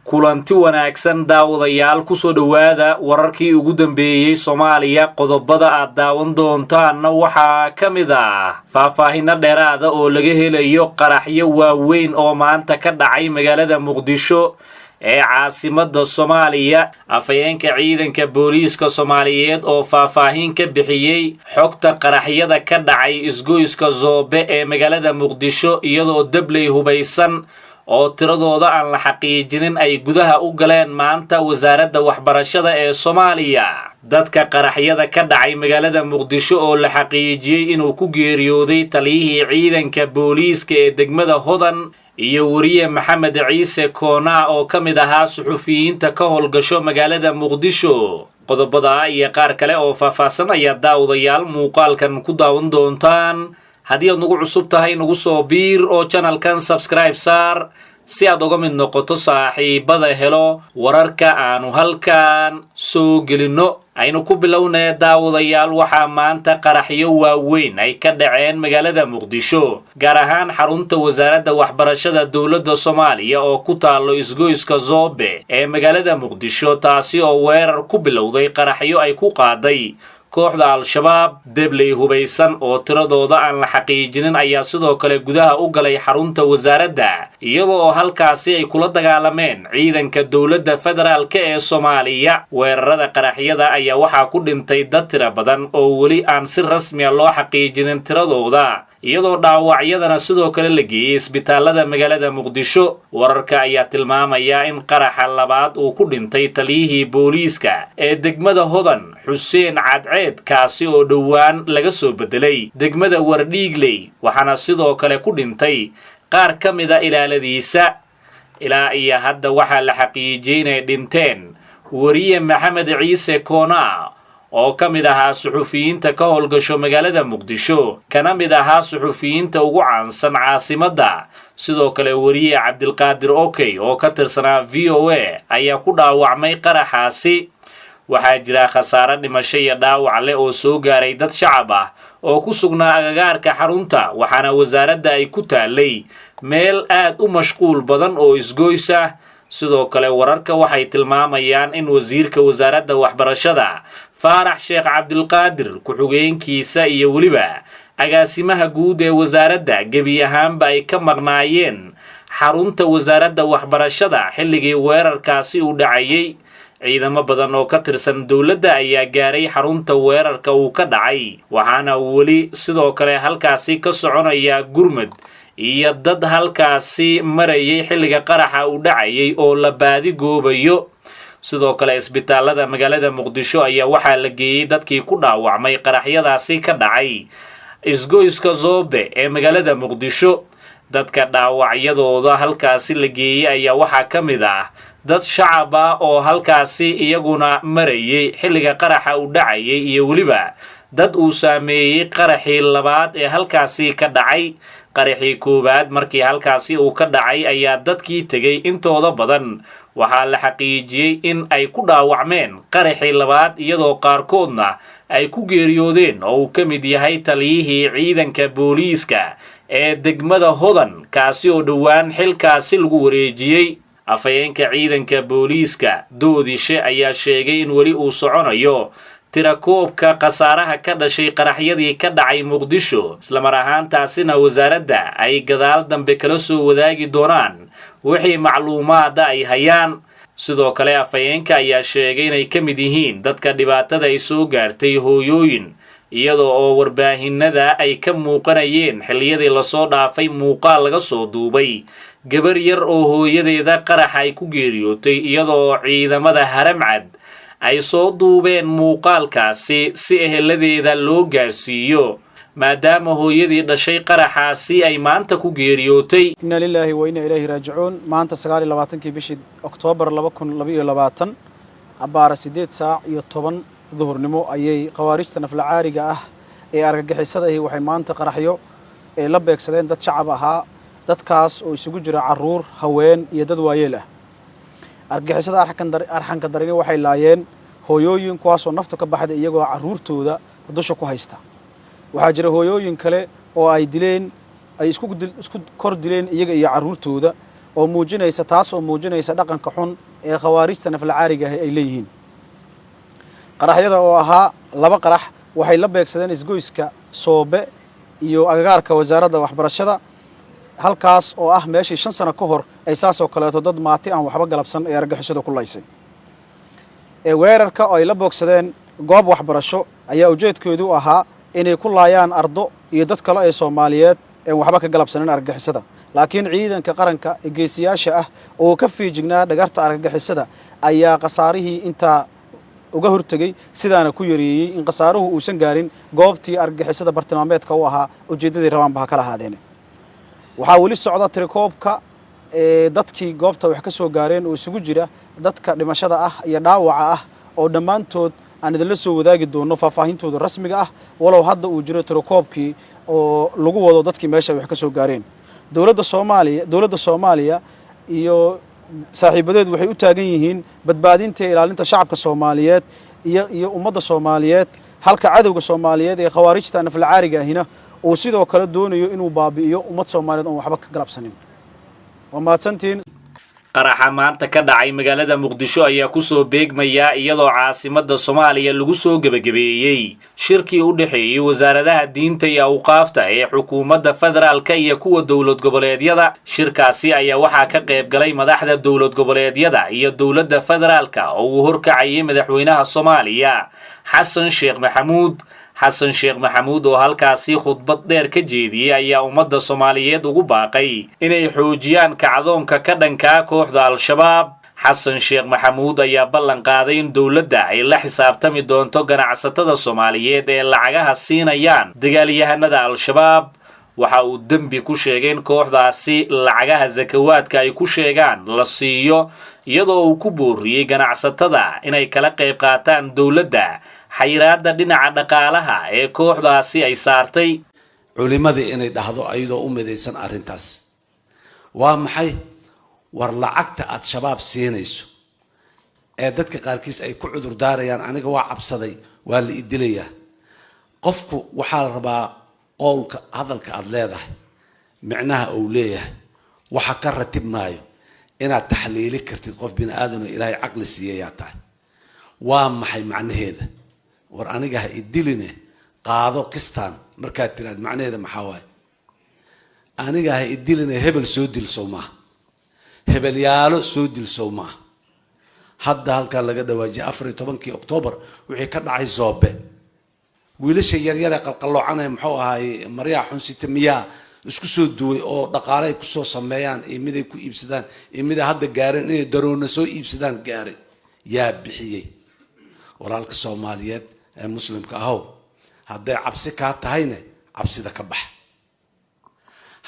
kulanti wanaagsan daawadayaal kusoo dhawaada wararkii ugu dambeeyay Soomaaliya qodobada aad daawan doontaanna waxaa kamid ah faahfaahin dheeraad oo laga helayo qaraxyo waaweyn oo maanta ka dhacay magaalada Muqdisho ee caasimada Soomaaliya afayeenka ciidanka booliiska Soomaaliyeed oo faahfaahin ka bixiyay xogta qaraxyada ka dhacay isgoyska Zoobe ee magaalada Muqdisho iyadoo dablay hubaysan oo tiradooda aan la xaqiijinin ay gudaha u galeen maanta wasaaradda waxbarashada ee Soomaaliya dadka qaraxyada ka dhacay magaalada Muqdisho oo la xaqiijiyay inuu ku geeriyooday taliyihii ciidanka booliiska ee degmada Hodan iyo wariye Maxamed Ciise Koona oo kamid ahaa suxufiyiinta ka howlgasho magaalada Muqdisho qodobada iyo qaar kale oo faahfaahsan ayaa daawadayaal muuqaalkan ku daawan doontaan haddii aad nagu cusub tahay nagu soo biir oo channelkan subscribe saar si aad uga mid noqoto saaxiibada helo wararka aanu halkan soo gelino aynu ku bilownaa daawadayaal waxaa maanta qaraxyo waaweyn ay ka dhaceen magaalada Muqdisho gaar ahaan xarunta wasaaradda waxbarashada dawladda Soomaaliya oo ku taalo isgoyska Zoobe ee magaalada Muqdisho taasi oo weerar ku bilowday qaraxyo ay ku qaaday kooxda Al-Shabaab dablay hubaysan oo tiradooda aan la xaqiijinin ayaa sidoo kale gudaha u galay xarunta wasaaradda iyagoo halkaasi ay kula dagaalameen ciidanka dawladda federaalka ee Soomaaliya weerarada qaraxyada ayaa waxaa ku dhintay dad tiro badan oo weli aan si rasmi ah loo xaqiijinin tiradooda iyadoo dhaawacyadana sidoo kale la geeyay isbitaalada magaalada Muqdisho wararka ayaa tilmaamaya in qaraxa labaad uu ku dhintay taliyihii booliiska ee degmada Hodan Xuseen Cadceed kaasi oo dhowaan laga soo bedelay degmada Wardhiigley waxaana sidoo kale ku dhintay qaar kamid ah ilaaladiisa ilaa iyo hadda waxaa la xaqiijiyay inay dhinteen wariye Maxamed Ciise Koona oo kamid ahaa suxufiyiinta ka howlgasho magaalada Muqdisho kana mid ahaa suxufiyiinta ugu caansan caasimadda sidoo kale wariye Cabdilqaadir Okey oo ka tirsanaa VOA ayaa ku dhaawacmay qaraxaasi waxaa jira khasaare dhimasho iyo dhaawac leh oo soo gaaray dad shacab ah oo ku sugnaa agagaarka xarunta waxaana wasaaradda ay ku taalay meel aad u mashquul badan oo isgoys ah sidoo kale wararka waxay tilmaamayaan in wasiirka wasaaradda waxbarashada Faarax Sheekh Cabdilqaadir ku-xigeenkiisa iyo waliba agaasimaha guud ee wasaaradda gebi ahaanba ay ka maqnaayeen xarunta wasaaradda waxbarashada xilligii weerarkaasi u dhacayay ciidamo badan oo ka tirsan dawladda ayaa gaaray xarunta weerarka uu ka dhacay waxaana weli sidoo kale halkaasi ka soconaya gurmad iyo dad halkaasi marayay xilliga qaraxa u dhacayay oo la baadi goobayo sidoo kale isbitaalada magaalada Muqdisho ayaa waxaa la geeyay dadkii ku dhaawacmay qaraxyadaasi ka dhacay isgoyska Zoobe ee magaalada Muqdisho dadka dhaawacyadooda halkaasi la geeyay ayaa waxaa kamid ah dad shacab ah oo halkaasi iyaguna marayay xilliga qaraxa u dhacayay iyo waliba dad uu saameeyay qaraxii labaad ee halkaasi ka dhacay qaraxii koowaad markii halkaasi uu ka dhacay ayaa dadkii tagay intooda badan waxaa la xaqiijiyay in ay ku dhaawacmeen qaraxii labaad iyadoo qaarkoodna ay ku geeriyoodeen oo uu ka mid yahay taliyihii ciidanka booliiska ee degmada Hodan kaasi oo dhowaan xilkaasi lagu wareejiyay afayeenka ciidanka booliiska Doodishe ayaa sheegay in weli uu soconayo tirakoobka qasaaraha ka dhashay qaraxyadii ka dhacay Muqdisho isla mar ahaantaasina wasaaradda ay gadaal dambe kala soo wadaagi doonaan wixii macluumaad ay hayaan sidoo kale afayeenka ayaa sheegay inay ka mid yihiin dadka dhibaatada ay soo gaartay hooyooyin iyadoo oo warbaahinada ay ka muuqanayeen xilliyadii la soo dhaafay muuqaal laga soo duubay gabar yar oo hooyadeeda qarax ay ku geeriyootay iyadoo ciidamada Haramcad ay soo duubeen muuqaalkaasi si eheladeeda loo gaarsiiyo maadaama hooyadii dhashay qaraxaasi ay maanta ku geeriyootay inna lillahi wa inna ilayhi raaji'uun maanta 29 bishii Oktoobar 2022 abaara 8 saac iyo 10 duhurnimo ayay qawaarijta naflacaariga ah ee argagixisada waxay maanta qaraxyo ee la beegsadeen dad shacab ahaa dadkaas oo isugu jira caruur haween iyo dad waayeel ah argagixisada arxanka darin waxay laayeen hooyooyin kuwaas oo nafta ka baxday iyagoo caruurtooda dusha ku haysta waxaa jira hooyooyin kale oo ay dileen ay isku kor dileen iyaga iyo caruurtooda oo muujinaysa taas oo muujinaysa dhaqanka xun ee khawaarijta naflacaariga ah ay leeyihiin qaraxyada oo ahaa laba qarax waxay la beegsadeen isgoyska Soobe iyo agagaarka wasaaradda waxbarashada halkaas oo ah meeshii 5 sano ka hor ay saasoo kaleeto dad maati aan waxba galabsan ee argagixisada ku laysay weerarka oo ay la boogsadeen goob waxbarasho ayaa ujeedkoodu ahaa inay ku laayaan ardo iyo dad kale ee Soomaaliyeed ee waxba ka galabsanin argagixisada laakiin ciidanka qaranka ee geesiyaasha ah oo ka fiijignaa dhagarta argagixisada ayaa qasaarihii inta uga hortagay sidaana ku yareeyay in qasaaruhu uusan gaarin goobtii argagixisada bartilmaameedka u ahaa ujeedadii rabaanba kala haadeen waxaa wali socda tirikoobka dadkii goobta wax ka soo gaareen oo isugu jira dadka dhimashada ah iyo dhaawaca ah oo dhammaantood aan idinla soo wadaagi doono faahfaahintooda rasmiga ah walow hadda uu jiro tirikoobkii oo lagu wado dadkii meesha wax ka soo gaareen dowladda Soomaaliya iyo saaxiibadeed waxay u taagan yihiin badbaadinta ilaalinta shacabka Soomaaliyeed iyo ummadda Soomaaliyeed halka cadawga Soomaaliyeed ee khawaarijta naflacaariga ahina oo sidoo kale doonayo inuu baabi'iyo ummad Soomaaliyeed oo waxba ka galabsanin وماتسنتين qaraxa maanta ka dhacay magaalada Muqdisho ayaa ku soo beegmaya iyadoo caasimadda Soomaaliya lagu soo gabagabeeyay shirkii u dhaxeeyay wasaaradaha diinta iyo awqaafta ee xukuumadda federaalka iyo kuwa dawlad goboleedyada shirkaasi ayaa waxaa ka qayb galay madaxda dawlad goboleedyada iyo dawladda federaalka oo uu horkacayay madaxweynaha Soomaaliya xasan sheekh maxamuud oo halkaasi khudbad dheer ka jeediyay ayaa ummadda Soomaaliyeed ugu baaqay inay xoojiyaan kacdoonka ka dhanka kooxda al-shabaab xasan sheekh maxamuud ayaa ballan qaaday in dawladda ay la xisaabtami doonto ganacsatada Soomaaliyeed ee lacagaha siinayaan dagaalyahanada al-shabaab waxa uu dambi ku sheegay in kooxdaasi lacagaha zakawaadka ay ku sheegaan la siiyo iyadoo uu ku booriyay ganacsatada inay kala qayb qaataan dawladda xayiraadda dhinaca dhaqaalaha ee kooxdaasi ay saartay culimadii inay dhahdo ayadoo u midaysan arrintaas waa maxay war lacagta aad shabaab siinayso ee dadka qaarkiis ay ku cudur daarayaan aniga waa cabsaday waa la idilayaa qofku waxaa la rabaa qowlka hadalka aad leedahay micnaha uu leeyahay waxa ka ratib maayo inaad taxliili kartid qof bini aadan oo ilaahay caqli siiyay tahay waa maxay macnaheeda war aniga ha idiline qaado kistaan markaad tiraad macnaheeda maxaa waaye aniga ha idiline hebel soo dilsow maaha hebel yaalo soo dilsow maaha hadda halkaa laga dhawaajiyay 14 Oktoobar wixii ka dhacay Soobe wiilasha yaryar ee qalqaloocanay muxuu ahaay maryaa xunsita miyaa isku soo duway oo dhaqaale ay ku soo sameeyaan imiday ku iibsadaan imida hadda gaareen inay daroona soo iibsadaan gaaray yaa bixiyay walaalka Soomaaliyeed ee muslimka ahaw hadday cabsi ka tahayna cabsida ka bax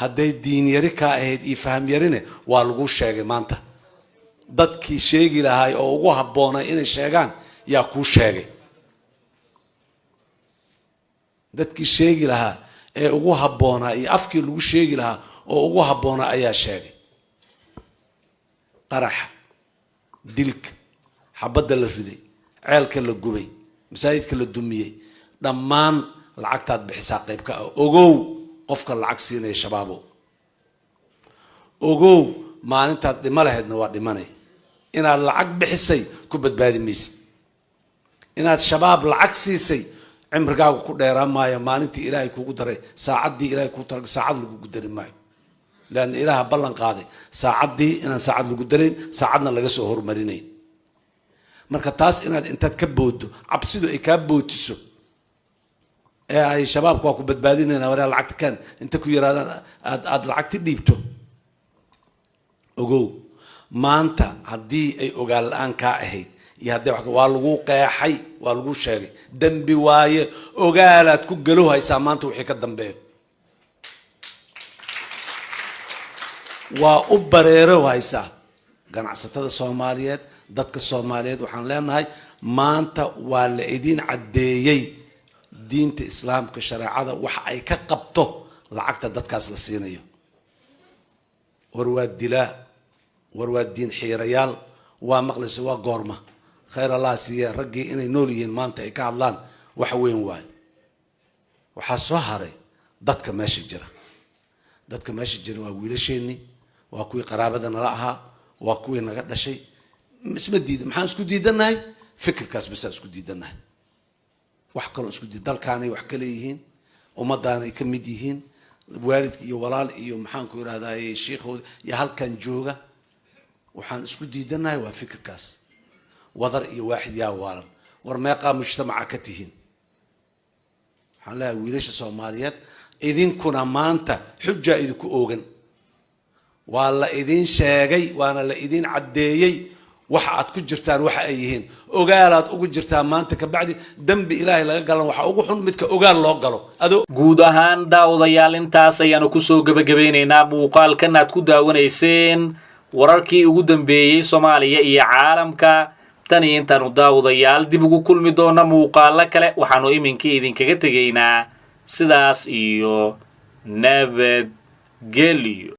hadday diin yari ka ahayd iyo faham yarine waa lagu sheegay maanta dadkii sheegi lahaay oo ugu habboonay inay sheegaan yaa ku sheegay dadkii sheegi lahaa ee ugu habboonaa iyo afkii lagu sheegi lahaa oo ugu habboonaa ayaa sheegay qarax dilka xabadda la riday ceelka la gubay masaajidka la dumiyay dhammaan lacagtaad bixisaa qayb ka ah ogow qofka lacag siinaya shabaabo ogow maalintaad dhima lahaydna waa dhimanay inaad lacag bixisay ku badbaadi maysid inaad shabaab lacag siisay cimrigaagu ku dheeraan maayo maalintii ilaahay kugu daray saacaddii ilaahay ku taray saacad lagu dari maayo laan ilaaha ballan qaaday saacaddii inaan saacad lagu darin saacadna laga soo hormarinayn marka taas inaad intaad ka boodo cabsidu ay ka bootiso ee ay shabaabku waa ku badbaadinayna waraa lacagta kan inta ku yiraadaan aad lacagti dhiibto ogow maanta haddii ay ogaal la'aan ka ahayd iyo haddii wax waa lagu qeexay waa lagu sheegay dambi waaye ogaalaad ku galow haysaa maanta wixii ka dambeeyo waa u bareero haysaa ganacsatada Soomaaliyeed dadka Soomaaliyeed waxaan leenahay maanta waa la idin cadeeyay diinta islaamka shariicada waxa ay ka qabto lacagta dadkaas la siinayo war waa diin xiirayaal waa maqlis waa goorma khayr Allah siiya ragii inay nool yihiin maanta ay ka hadlaan wax weyn waay waxa soo haray dadka meesha jira waa wiilasheeni waa kuwii qaraabada nala ahaa waa kuwii naga dhashay isma diidan maxaan isku diidanahay fikirkaas bas isku diidanahay wax kale isku diid dalkaanay wax kale yihiin ummadaanay ka mid yihiin waalidka iyo walaal iyo maxaan ku yiraahdaa sheekhood iyo halkan jooga waxaan isku diidanahay waa fikirkaas wadar iyo waaxid yaa waalan war meeqa mujtamaca ka tihiin waxaan leeyahay wiilasha Soomaaliyeed idinkuna maanta xuja idinku oogan waa la idin sheegay waana la idin cadeeyay waxa aad ku jirtaan waxa ay yihiin ogaalaad ugu jirtaan maanta ka bacdi dambi ilaahay laga galan waxa ugu xun midka ogaal loo galo guud ahaan daawadayaal intaas ayaanu ku soo gabagabeynaynaa muuqaalkan aad ku daawanayseen wararkii ugu dambeeyay Soomaaliya iyo caalamka tan intaanu daawadayaal dib ugu kulmi doona muuqaalo kale waxaanu iminkii idinkaga tegaynaa sidaas iyo nabadgelyo.